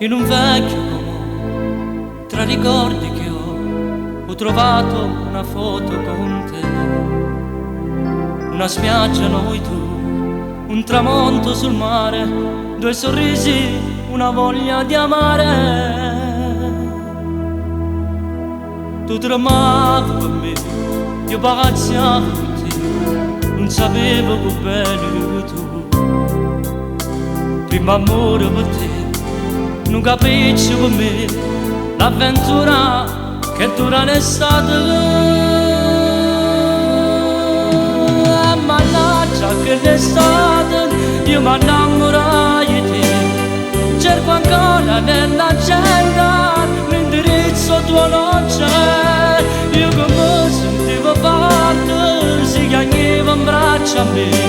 in un vecchio comò, tra ricordi che ho trovato una foto con te, una spiaggia noi tu, un tramonto sul mare, due sorrisi, una voglia di amare. Tu tremavi per me, io pagazzavo per te, non sapevo più bene tu. Primo amore per te, non capisci per me, l'avventura che dura l'estate. Mannaggia che l'estate, io mi innamorai di te, cerco ancora nell'agenda l'indirizzo tuo non c'è. Io come sentivo parte, si chiamava in braccio a me,